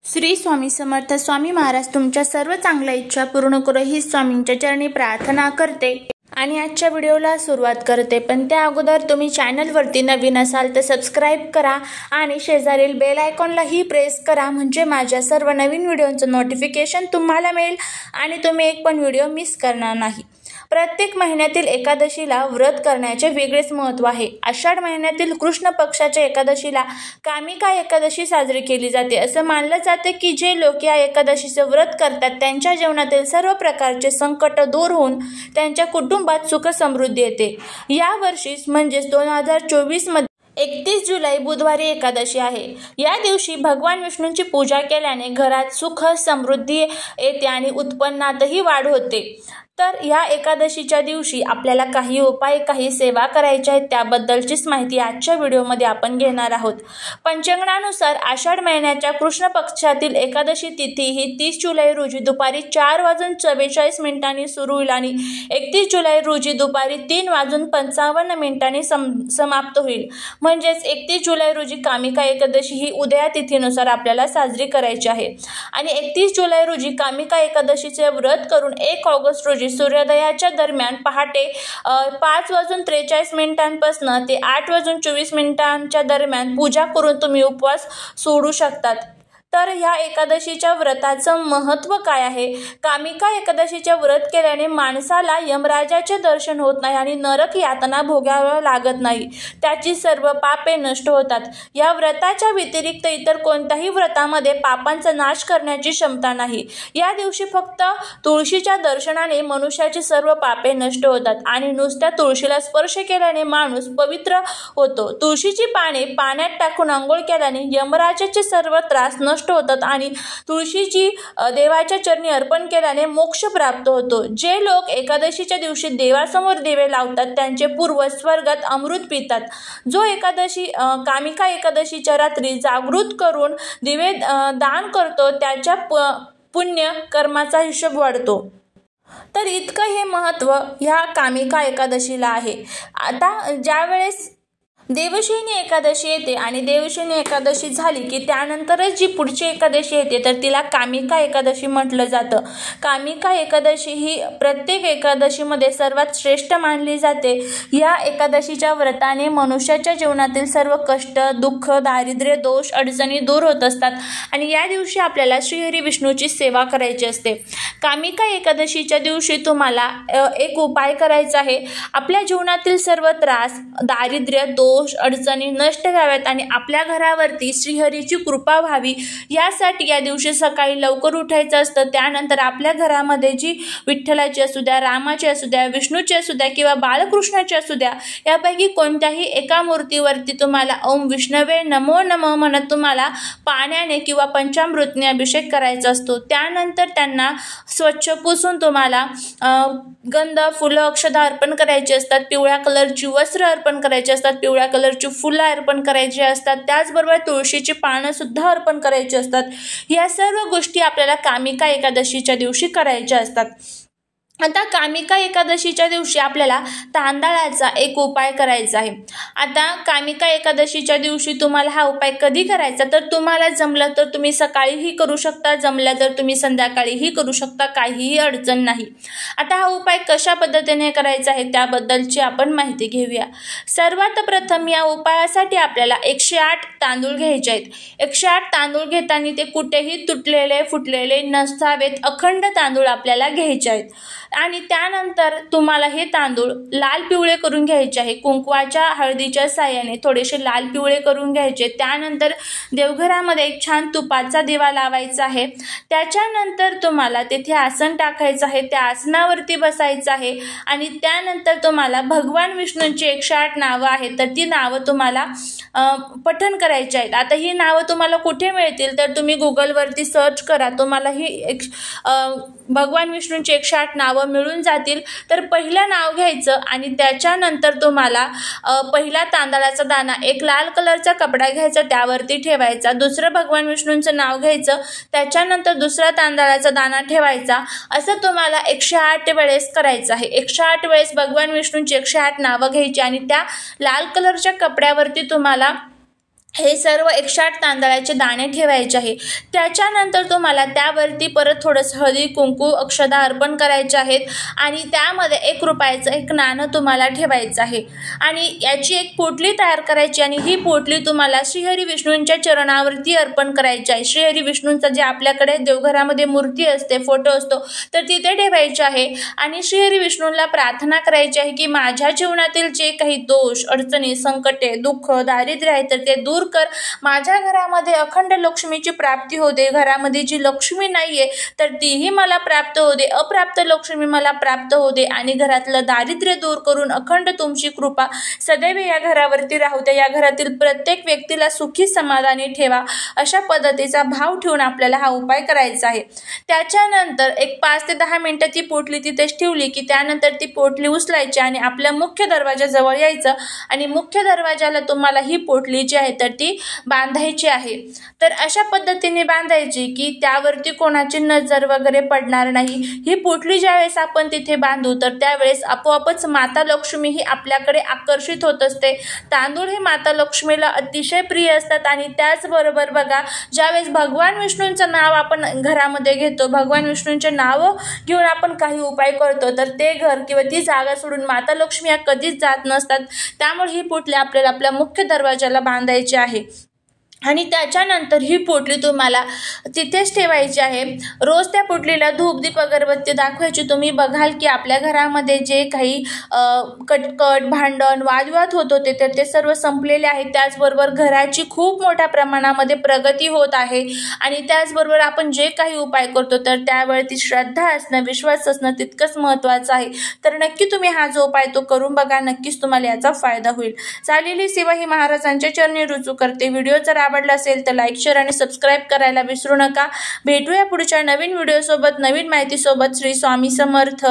श्री स्वामी समर्थ स्वामी महाराज तुमच्या सर्व चांगल्या इच्छा पूर्ण करो ही स्वामींच्या चरणी प्रार्थना करते आणि आजच्या व्हिडिओला सुरुवात करते। पण त्या अगोदर तुम्ही चॅनलवरती नवीन असाल तर सबस्क्राइब करा आणि शेजारील बेल आयकॉनलाही प्रेस करा, म्हणजे माझ्या सर्व नवीन व्हिडिओचं नोटिफिकेशन तुम्हाला मिळेल आणि तुम्ही एक पण व्हिडिओ मिस करणार नाही। प्रत्येक महिन्यातील एकादशीला व्रत करण्याचे वेगळेच महत्त्व आहे। आषाढ महिन्यातील कृष्ण पक्षाच्या एकादशीला कामिका एकादशी साजरी केली जाते। असं मानलं जाते की जे लोक या एकादशीचे व्रत करतात त्यांच्या जीवनातील सर्व प्रकारचे संकट दूर होऊन त्यांच्या कुटुंबात सुख समृद्धी येते। या वर्षी म्हणजेच 2024 मध्ये 31 जुलै बुधवारी एकादशी आहे। या दिवशी भगवान विष्णूंची पूजा केल्याने घरात सुख समृद्धी येते आणि उत्पन्नातही वाढ होते। तर या एकादशीच्या दिवशी आपल्याला काही उपाय काही सेवा करायच्या आहेत, त्याबद्दलचीच माहिती आजच्या व्हिडिओमध्ये आपण घेणार आहोत। पंचांगानुसार आषाढ महिन्याच्या कृष्ण पक्षातील एकादशी तिथी ही 30 जुलै रोजी दुपारी 4:44 सुरू होईल आणि 31 जुलै रोजी दुपारी 3:55 समाप्त होईल। म्हणजेच 31 जुलै रोजी कामिका एकादशी ही उदया तिथीनुसार आपल्याला साजरी करायची आहे आणि 31 जुलै रोजी कामिका एकादशीचे व्रत करून 1 ऑगस्ट रोजी सूर्योदयाच्या दरम्यान पहाटे 5:43 पासून ते 8:24 दरम्यान पूजा करून तुम्ही उपवास सोडू शकतात। तर या एकादशीच्या व्रताचं महत्त्व काय आहे? कामिका एकादशीचे व्रत केल्याने माणसाला यमराजाचे दर्शन होत नाही आणि नरक यातना भोगावं लागत नाही, त्याची सर्व पापे नष्ट होतात। या व्रताच्या व्यतिरिक्त इतर कोणत्याही व्रतामध्ये पापांचा नाश करण्याची क्षमता नाही। या दिवशी फक्त तुळशीच्या दर्शनाने मनुष्याची सर्व पापे नष्ट होतात आणि नुसत्या तुळशीला स्पर्श केल्याने माणूस पवित्र होतो। तुळशीची पाने पाण्यात टाकून आंघोळ केल्याने यमराजाचे सर्व त्रास नष्ट होतात आणि तुळशीची देवाच्या चरणी अर्पण केल्याने मोक्ष प्राप्त होतो। जे लोक एकादशीच्या दिवशी देवासमोर दिवे लावतात त्यांचे पूर्वज स्वर्गात अमृत पितात। जो कामिका एकादशीच्या रात्री जागृत करून दिवे दान करतो त्याच्या पुण्य कर्माचा हिशोब वाढतो। तर इतकं हे महत्त्व ह्या कामिका एकादशीला आहे। आता ज्यावेळेस देवशयनी एकादशी येते आणि देवशयनी एकादशी झाली की त्यानंतरच जी पुढची एकादशी येते तर तिला कामिका एकादशी म्हटलं जातं। कामिका एकादशी ही प्रत्येक एकादशीमध्ये सर्वात श्रेष्ठ मानली जाते। या एकादशीच्या व्रताने मनुष्याच्या जीवनातील सर्व कष्ट, दुःख, दारिद्र्य, दोष, अडचणी दूर होत असतात आणि या दिवशी आपल्याला श्रीहरी विष्णूची सेवा करायची असते। कामिका एकादशीच्या दिवशी तुम्हाला एक उपाय करायचा आहे। आपल्या जीवनातील सर्व त्रास, दारिद्र्य, दोष, अडचणी नष्ट व्हाव्यात आणि आपल्या घरावरती श्रीहरीची कृपा व्हावी यासाठी या दिवशी सकाळी लवकर उठायचं असतं। त्यानंतर आपल्या घरामध्ये जी विठ्ठलाची असू द्या, रामाची असू द्या, विष्णूची असू द्या किंवा बाळकृष्णाची असू द्या यापैकी कोणत्याही एका मूर्तीवरती तुम्हाला ओम विष्णवे नमो नमः म्हणत तुम्हाला पाण्याने किंवा पंचामृतने अभिषेक करायचा असतो। त्यानंतर त्यांना स्वच्छ पुसून तुम्हाला गंध, फुलं, अक्षता अर्पण करायची असतात। पिवळ्या कलरची वस्त्र अर्पण करायची असतात, पिवळ्या कलरची फुलं अर्पण करायची असतात, त्याचबरोबर तुळशीची पानं सुद्धा अर्पण करायची असतात। या सर्व गोष्टी आपल्याला कामिका एकादशीच्या दिवशी करायच्या असतात। आता कामिका एकादशीच्या दिवशी आपल्याला तांदळाचा एक उपाय करायचा आहे। आता कामिका एकादशीच्या दिवशी तुम्हाला हा उपाय कधी करायचा तर तुम्हाला जमलं तर तुम्ही सकाळीही करू शकता, जमलं तर तुम्ही संध्याकाळीही करू शकता, काहीही अडचण नाही। आता हा उपाय कशा पद्धतीने करायचा आहे त्याबद्दलची आपण माहिती घेऊया। सर्वात प्रथम या उपायासाठी आपल्याला 108 तांदूळ घ्यायचे आहेत। 108 तांदूळ घेताना ते कुठेही तुटलेले फुटलेले नसावेत, अखंड तांदूळ आपल्याला घ्यायचे आहेत आणि त्यानंतर तुम्हाला हे तांदूळ लाल पिवळे करून घ्यायचे आहे। कुंकवाच्या हळदीच्या साहाय्याने थोडेसे लाल पिवळे करून घ्यायचे। त्यानंतर देवघरामध्ये एक छान तुपाचा दिवा लावायचा आहे। त्याच्यानंतर तुम्हाला तेथे आसन टाकायचं आहे, त्या आसनावरती बसायचं आहे आणि त्यानंतर तुम्हाला भगवान विष्णूंची 108 नावं आहेत तर ती नावं तुम्हाला पठण करायची आहेत। आता ही नावं तुम्हाला कुठे मिळतील तर तुम्ही गुगलवरती सर्च करा, तुम्हाला ही भगवान विष्णूंची 108 नावं मिळून जातील। तर पहिलं नाव घ्यायचं आणि त्याच्यानंतर तुम्हाला पहिला तांदळाचा दाणा एक लाल कलरचा कपडा घ्यायचा, त्यावरती ठेवायचा। दुसरं भगवान विष्णूंचं नाव घ्यायचं, त्याच्यानंतर दुसरा तांदळाचा दाणा ठेवायचा। असं तुम्हाला 108 वेळेस करायचं आहे। 108 वेळेस भगवान विष्णूंची 108 नावं घ्यायची आणि त्या लाल कलरच्या कपड्यावरती तुम्हाला हे सर्व 108 तांदळाचे दाणे ठेवायचे आहे. त्याच्यानंतर तुम्हाला त्यावरती परत थोडंसं हळदी कुंकू अक्षदा अर्पण करायचे आहेत आणि त्यामध्ये 1 रुपयाचं एक नाणं तुम्हाला ठेवायचं आहे आणि याची एक पोटली तयार करायची आणि ही पोटली तुम्हाला श्रीहरी विष्णूंच्या चरणावरती अर्पण करायची आहे. श्रीहरी विष्णूंचं जे आपल्याकडे देवघरामध्ये मूर्ती असते, फोटो असतो, तर तिथे ठेवायची आहे आणि श्रीहरी विष्णूंना प्रार्थना करायची आहे की माझ्या जीवनातील जे काही दोष, अडचणी, संकटे, दुःख, दारिद्र्य आहे तर ते दूर कर. माझ्या घरामध्ये अखंड लक्ष्मीची प्राप्ती होते. घरामध्ये जी लक्ष्मी नाहीये तर तीही मला प्राप्त होते. अप्राप्त लक्ष्मी मला प्राप्त होते आणि घरातलं दारिद्र्य दूर करून अखंड तुमची कृपा सदैव या घरावरती राहू द्या. या घरातील प्रत्येक व्यक्तीला सुखी समाधानी ठेवा. अशा पद्धतीचा भाव ठेवून आपल्याला हा उपाय करायचा आहे. त्याच्यानंतर एक 5 ते 10 मिनिटं ती पोटली तिथेच ठेवली की त्यानंतर ती पोटली उचलायची आणि आपल्या मुख्य दरवाजाजवळ यायचं आणि मुख्य दरवाजाला तुम्हाला ही पोटली जी आहे तर ती बांधायची आहे. तर अशा पद्धतीने बांधायची की त्यावरती कोणाची नजर वगैरे पडणार नाही. ही पोटली ज्यावेळेस आपण तिथे बांधू तर त्यावेळेस आपोआपच माता लक्ष्मी ही आपल्याकडे आकर्षित होत असते. तांदूळ हे माता लक्ष्मीला अतिशय प्रिय असतात आणि त्याचबरोबर बघा, ज्यावेळेस भगवान विष्णूंचं नाव आपण घरामध्ये घेतो, भगवान विष्णूंचे नाव घेऊन आपण काही उपाय करतो तर ते घर किंवा ती जागा सोडून माता लक्ष्मी या कधीच जात नसतात. त्यामुळे ही पोटली आपल्याला आपल्या मुख्य दरवाजाला बांधायची आहे आणि त्याच्यानंतर ही पोटली तुम्हाला तिथेच ठेवायची आहे. रोज त्या पोटलीला धूप दीप अगरबत्ती दाखवायची. तुम्ही बघाल की आपल्या घरामध्ये जे काही कटकट, भांडण, वादविवाद होत होते तर ते सर्व संपलेले आहेत. त्याचबरोबर घराची खूप मोठ्या प्रमाणामध्ये प्रगती होत आहे आणि त्याचबरोबर आपण जे काही उपाय करतो तर त्यावरती श्रद्धा असणं, विश्वास असणं तितकंच महत्त्वाचं आहे. तर नक्की तुम्ही हा जो उपाय तो करून बघा. नक्कीच तुम्हाला याचा फायदा होईल. चालेली सेवा ही महाराजांच्या चरणी रुजू करते. व्हिडिओ जर आवडला असेल तर लाईक, शेअर आणि सबस्क्राईब करायला विसरू नका. भेटूया पुढच्या नवीन व्हिडिओसोबत, नवीन माहितीसोबत. श्री स्वामी समर्थ.